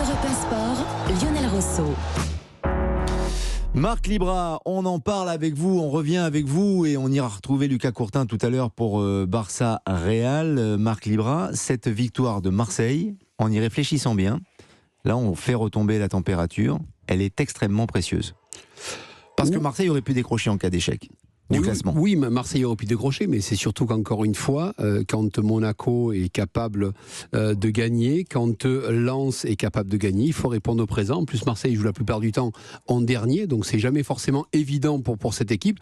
Europe 1 Sport, Lionel Rousseau. Marc Libra, on en parle avec vous, on revient avec vous et on ira retrouver Lucas Courtin tout à l'heure pour Barça Real. Marc Libra, cette victoire de Marseille, en y réfléchissant bien, là on fait retomber la température, elle est extrêmement précieuse. Parce que Marseille aurait pu décrocher en cas d'échec du classement. Oui, Marseille aurait pu décrocher, mais c'est surtout qu'encore une fois, quand Monaco est capable de gagner, quand Lens est capable de gagner, il faut répondre au présent. En plus, Marseille joue la plupart du temps en dernier, donc c'est jamais forcément évident pour cette équipe.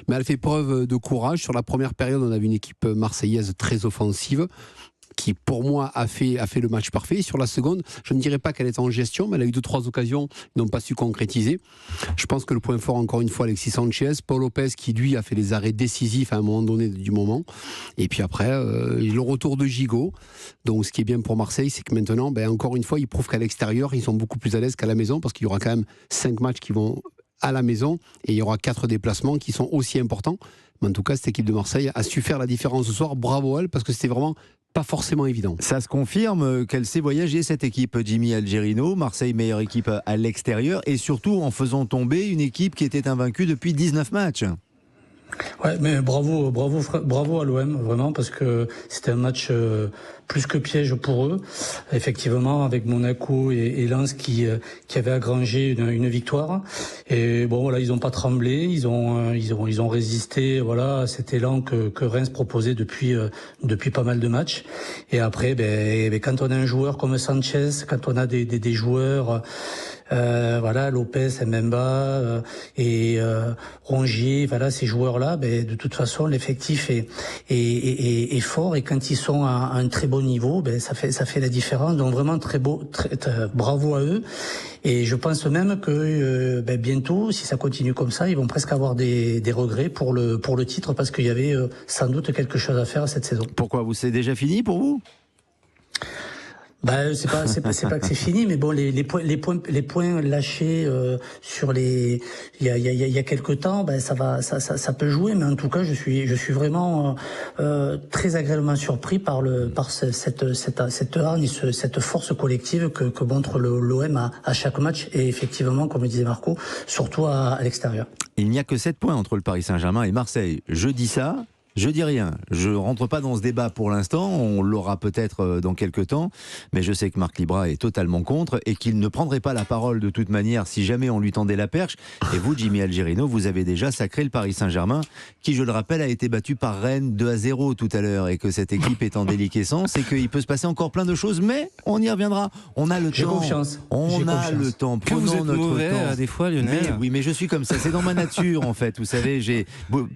Mais elle fait preuve de courage. Sur la première période, on avait une équipe marseillaise très offensive, qui pour moi a fait le match parfait. Et sur la seconde, je ne dirais pas qu'elle est en gestion, mais elle a eu 2-3 occasions qu'ils n'ont pas su concrétiser. Je pense que le point fort, encore une fois, Alexis Sanchez, Paul Lopez qui lui a fait les arrêts décisifs à un moment donné du moment. Et puis après, le retour de Gigot. Donc ce qui est bien pour Marseille, c'est que maintenant, encore une fois, ils prouvent qu'à l'extérieur, ils sont beaucoup plus à l'aise qu'à la maison, parce qu'il y aura quand même 5 matchs qui vont à la maison et il y aura 4 déplacements qui sont aussi importants. Mais en tout cas, cette équipe de Marseille a su faire la différence ce soir. Bravo à elle, parce que c'était vraiment pas forcément évident. Ça se confirme qu'elle sait voyager, cette équipe, Jimmy Algerino. Marseille, meilleure équipe à l'extérieur, et surtout en faisant tomber une équipe qui était invaincue depuis 19 matchs. Ouais, mais bravo à l'OM, vraiment, parce que c'était un match plus que piège pour eux. Effectivement, avec Monaco et Lens qui avaient agrangé une victoire. Et bon, voilà, ils n'ont pas tremblé, ils ont résisté, voilà, à cet élan que Reims proposait depuis pas mal de matchs. Et après, quand on a un joueur comme Sanchez, quand on a des joueurs, voilà, Lopez, Mbemba et Rongier, voilà, ces joueurs-là, de toute façon, l'effectif est fort, et quand ils sont à un très bon niveau, ça fait la différence. Donc vraiment très bravo à eux. Et je pense même que bientôt, si ça continue comme ça, ils vont presque avoir des regrets pour le titre, parce qu'il y avait sans doute quelque chose à faire cette saison. Pourquoi, c'est déjà fini pour vous ? C'est pas que c'est fini, mais bon, les points lâchés sur il y a quelque temps, ça peut jouer, mais en tout cas, je suis vraiment très agréablement surpris par cette hargne et cette force collective que montre l'OM à chaque match, et effectivement, comme le disait Marco, surtout à l'extérieur. Il n'y a que 7 points entre le Paris Saint-Germain et Marseille. Je dis ça. Je dis rien, je rentre pas dans ce débat pour l'instant, on l'aura peut-être dans quelques temps, mais je sais que Marc Libra est totalement contre et qu'il ne prendrait pas la parole de toute manière si jamais on lui tendait la perche. Et vous, Jimmy Algerino, vous avez déjà sacré le Paris Saint-Germain, qui, je le rappelle, a été battu par Rennes 2-0 tout à l'heure, et que cette équipe est en déliquescence et qu'il peut se passer encore plein de choses, mais on y reviendra. On a le temps. J'ai confiance. Le temps. Que vous êtes notre mauvais temps. Des fois, Lionel. Mais je suis comme ça, c'est dans ma nature en fait. Vous savez, j'ai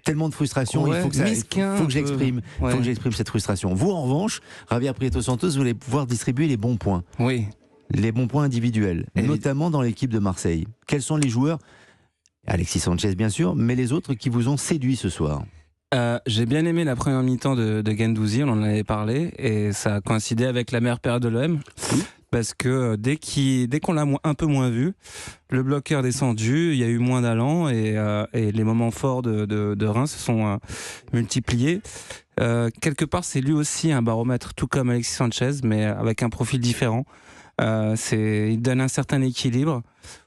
tellement de frustration, il faut que j'exprime. Faut que j'exprime cette frustration. Vous, en revanche, Javier Prieto Santos, vous allez pouvoir distribuer les bons points. Oui. Les bons points individuels, notamment dans l'équipe de Marseille. Quels sont les joueurs, Alexis Sanchez bien sûr, mais les autres qui vous ont séduit ce soir? J'ai bien aimé la première mi-temps de Guendouzi, on en avait parlé, et ça a coïncidé avec la meilleure période de l'OM. Parce que dès qu'on l'a un peu moins vu, le bloqueur descendu, il y a eu moins d'allant, et les moments forts de Reims se sont multipliés. Quelque part, c'est lui aussi un baromètre, tout comme Alexis Sanchez, mais avec un profil différent. Il donne un certain équilibre,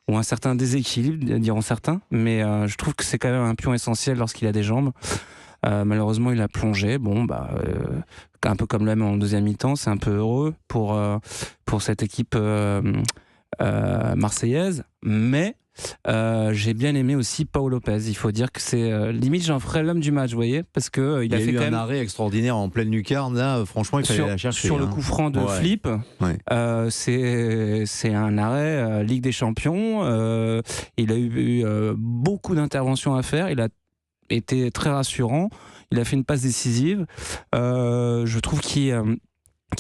ou un certain déséquilibre, diront certains, mais je trouve que c'est quand même un pion essentiel lorsqu'il a des jambes. Malheureusement, il a plongé. Un peu comme l'OM en deuxième mi-temps, c'est un peu heureux pour cette équipe marseillaise. Mais j'ai bien aimé aussi Paul Lopez. Il faut dire que c'est limite j'en ferais l'homme du match, vous voyez, parce que il a fait eu quand un même arrêt extraordinaire en pleine lucarne. Là, franchement, il fallait la chercher. Sur le coup franc de Flip, c'est un arrêt Ligue des Champions. Il a eu beaucoup d'interventions à faire. Il a été très rassurant. Il a fait une passe décisive. Je trouve qu'il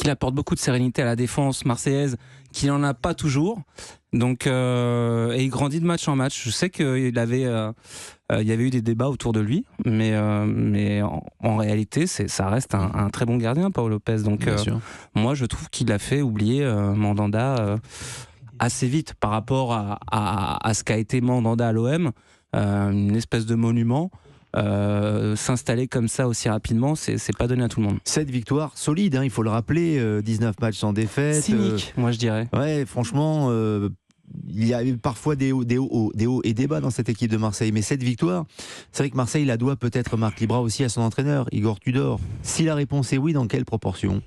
apporte beaucoup de sérénité à la défense marseillaise, qu'il n'en a pas toujours. Donc, et il grandit de match en match. Je sais qu'il y avait eu des débats autour de lui, mais en réalité, ça reste un très bon gardien, Paul Lopez. Donc, moi, je trouve qu'il a fait oublier Mandanda assez vite par rapport à ce qu'a été Mandanda à l'OM, une espèce de monument. s'installer comme ça aussi rapidement, c'est pas donné à tout le monde. 7 victoires solides, hein, il faut le rappeler, 19 matchs sans défaite. Cynique, moi je dirais. Ouais, franchement, il y a eu parfois des hauts et des bas dans cette équipe de Marseille, mais cette victoire, c'est vrai que Marseille la doit peut-être, Marc Libra, aussi à son entraîneur, Igor Tudor. Si la réponse est oui, dans quelle proportion ?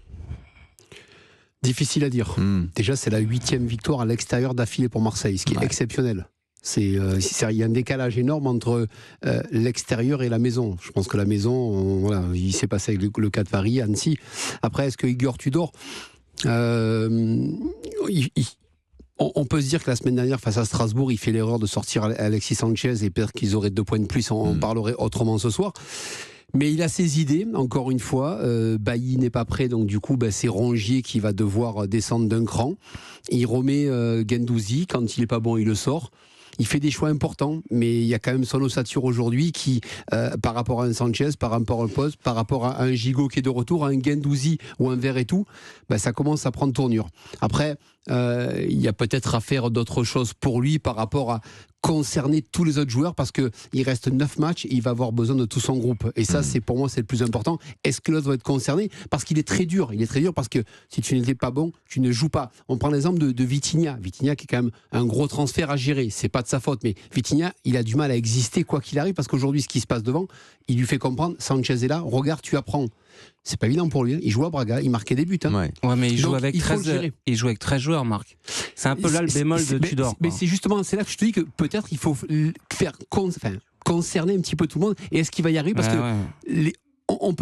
Difficile à dire. Déjà, c'est la 8e victoire à l'extérieur d'affilée pour Marseille, ce qui est exceptionnel. Il y a un décalage énorme entre l'extérieur et la maison. Je pense que la maison, il s'est passé avec le cas de Paris, Annecy. Après, est-ce que Igor Tudor, on peut se dire que la semaine dernière, face à Strasbourg, il fait l'erreur de sortir Alexis Sanchez et peut-être qu'ils auraient 2 points de plus, on en parlerait autrement ce soir. Mais il a ses idées, encore une fois. Bailly n'est pas prêt, donc du coup, c'est Rongier qui va devoir descendre d'un cran. Il remet Guendouzi, quand il n'est pas bon, il le sort. Il fait des choix importants, mais il y a quand même son ossature aujourd'hui qui, par rapport à un Sanchez, par rapport à un poste, par rapport à un Gigot qui est de retour, à un Guendouzi ou un Verretou, ça commence à prendre tournure. Après, il y a peut-être à faire d'autres choses pour lui par rapport à concerner tous les autres joueurs, parce qu'il reste 9 matchs et il va avoir besoin de tout son groupe. Et ça, pour moi, c'est le plus important. Est-ce que l'autre va être concerné ? Parce qu'il est très dur. Il est très dur parce que si tu n'étais pas bon, tu ne joues pas. On prend l'exemple de Vitinha. Vitinha qui est quand même un gros transfert à gérer. C'est pas de sa faute, mais Vitinha, il a du mal à exister quoi qu'il arrive, parce qu'aujourd'hui, ce qui se passe devant, il lui fait comprendre, Sanchez est là, regarde, tu apprends. C'est pas évident pour lui. Il joue à Braga, il marquait des buts. Ouais, mais il joue Donc, avec 13 joueurs, Marc. C'est un peu là le bémol de Tudor. Mais c'est justement, c'est là que je te dis que peut-être il faut faire concerner un petit peu tout le monde. Et est-ce qu'il va y arriver ? Parce que on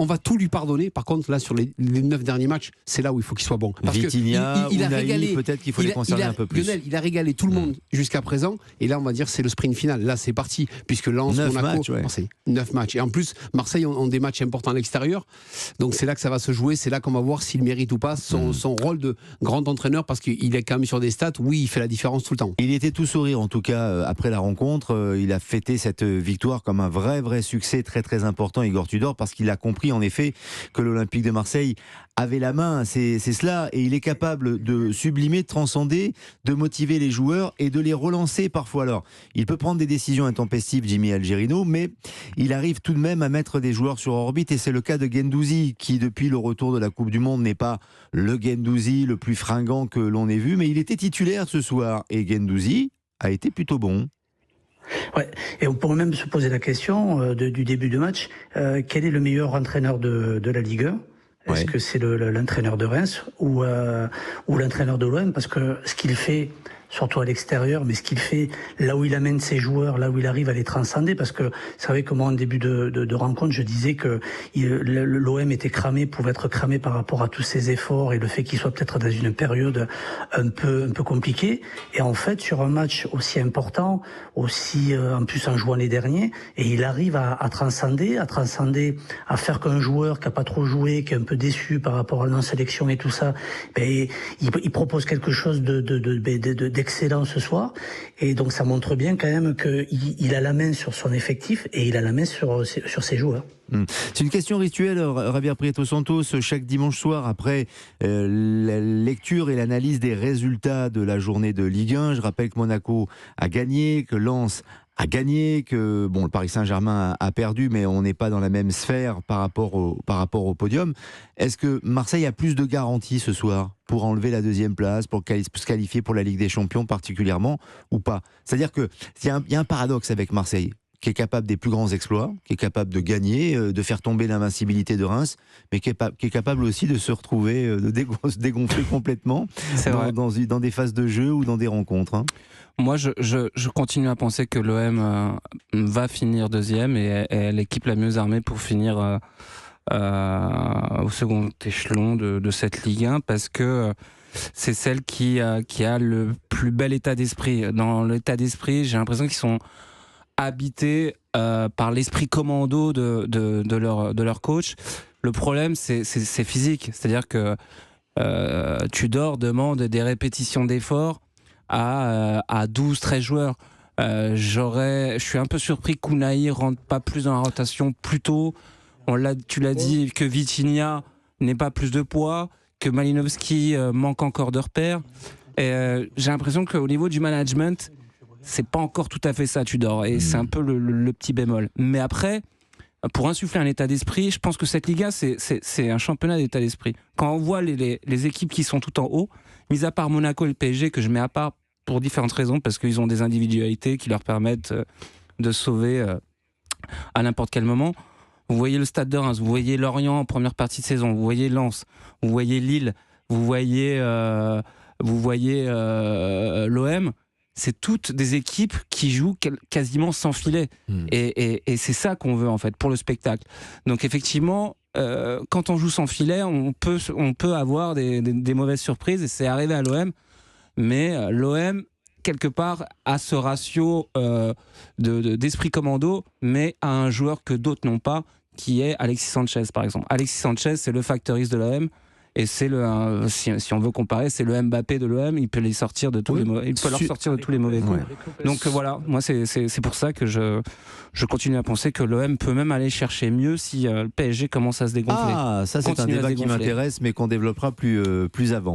va tout lui pardonner. Par contre, là, sur les 9 derniers matchs, c'est là où il faut qu'il soit bon. Parce Vitinha, il a Unai, régalé. peut-être qu'il faut les concerner un peu plus. Lionel, il a régalé tout le monde jusqu'à présent. Et là, on va dire, c'est le sprint final. Là, c'est parti. Puisque Lens, Monaco, Marseille, 9 matchs. Et en plus, Marseille ont des matchs importants à l'extérieur. Donc, c'est là que ça va se jouer. C'est là qu'on va voir s'il mérite ou pas son rôle de grand entraîneur. Parce qu'il est quand même sur des stats. Oui, il fait la différence tout le temps. Il était tout sourire, en tout cas, après la rencontre. Il a fêté cette victoire comme un vrai succès très très important, Igor Tudor, parce qu'il a compris en effet que l'Olympique de Marseille avait la main, c'est cela, et il est capable de sublimer, de transcender, de motiver les joueurs et de les relancer parfois. Alors, il peut prendre des décisions intempestives, Jimmy Algerino, mais il arrive tout de même à mettre des joueurs sur orbite, et c'est le cas de Guendouzi, qui depuis le retour de la Coupe du Monde n'est pas le Guendouzi le plus fringant que l'on ait vu, mais il était titulaire ce soir, et Guendouzi a été plutôt bon. Ouais, et on pourrait même se poser la question du début de match, quel est le meilleur entraîneur de la Ligue 1 ? Est-ce que c'est l'entraîneur de Reims ou l'entraîneur de l'OM ? Parce que ce qu'il fait, surtout à l'extérieur, mais ce qu'il fait là où il amène ses joueurs, là où il arrive à les transcender, parce que c'est vrai que moi en début de rencontre, je disais que l'OM était cramé, pouvait être cramé par rapport à tous ses efforts et le fait qu'il soit peut-être dans une période un peu compliquée. Et en fait, sur un match aussi important, aussi en plus en jouant les derniers, et il arrive à transcender, à faire qu'un joueur qui a pas trop joué, qui est un peu déçu par rapport à la non-sélection et tout ça, il propose quelque chose d'excellent ce soir, et donc ça montre bien quand même qu'il a la main sur son effectif et il a la main sur ses joueurs. C'est une question rituelle, Javier Prieto Santos, chaque dimanche soir après la lecture et l'analyse des résultats de la journée de Ligue 1. Je rappelle que Monaco a gagné, que Lens a gagné, que le Paris Saint-Germain a perdu, mais on n'est pas dans la même sphère par rapport au podium. Est-ce que Marseille a plus de garanties ce soir pour enlever la 2e place, pour se qualifier pour la Ligue des Champions particulièrement, ou pas ? C'est-à-dire qu'il y a un paradoxe avec Marseille, qui est capable des plus grands exploits, qui est capable de gagner, de faire tomber l'invincibilité de Reims, mais qui est capable aussi de se retrouver, de se dégonfler complètement dans des phases de jeu ou dans des rencontres. Hein. Moi, je continue à penser que l'OM va finir 2e et est l'équipe la mieux armée pour finir au second échelon de cette Ligue 1, parce que c'est celle qui a le plus bel état d'esprit. Dans l'état d'esprit, j'ai l'impression qu'ils sont habités par l'esprit commando de leur coach. Le problème, c'est physique. C'est-à-dire que Tudor demande des répétitions d'efforts à 12-13 joueurs. Je suis un peu surpris qu'Unai rentre pas plus dans la rotation plus tôt. Tu l'as dit, que Vitinha n'ait pas plus de poids, que Malinowski manque encore de repères. Et j'ai l'impression qu'au niveau du management, c'est pas encore tout à fait ça, Tudor, et c'est un peu le petit bémol. Mais après, pour insuffler un état d'esprit, je pense que cette Liga, c'est un championnat d'état d'esprit. Quand on voit les équipes qui sont tout en haut, mis à part Monaco et le PSG, que je mets à part pour différentes raisons, parce qu'ils ont des individualités qui leur permettent de sauver à n'importe quel moment. Vous voyez le Stade de Reims, vous voyez Lorient en première partie de saison, vous voyez Lens, vous voyez Lille, vous voyez l'OM. C'est toutes des équipes qui jouent quasiment sans filet. Et c'est ça qu'on veut, en fait, pour le spectacle. Donc, effectivement, quand on joue sans filet, on peut avoir des mauvaises surprises, et c'est arrivé à l'OM. Mais l'OM, quelque part, a ce ratio d'esprit commando, mais a un joueur que d'autres n'ont pas, qui est Alexis Sanchez, par exemple. Alexis Sanchez, c'est le facteur X de l'OM. Et c'est si on veut comparer, c'est le Mbappé de l'OM. Il peut les sortir de tous les mauvais, il peut leur sortir de tous les mauvais coups. Donc voilà, moi c'est pour ça que je continue à penser que l'OM peut même aller chercher mieux si le PSG commence à se dégonfler. Ah, ça c'est un débat qui m'intéresse, mais qu'on développera plus avant.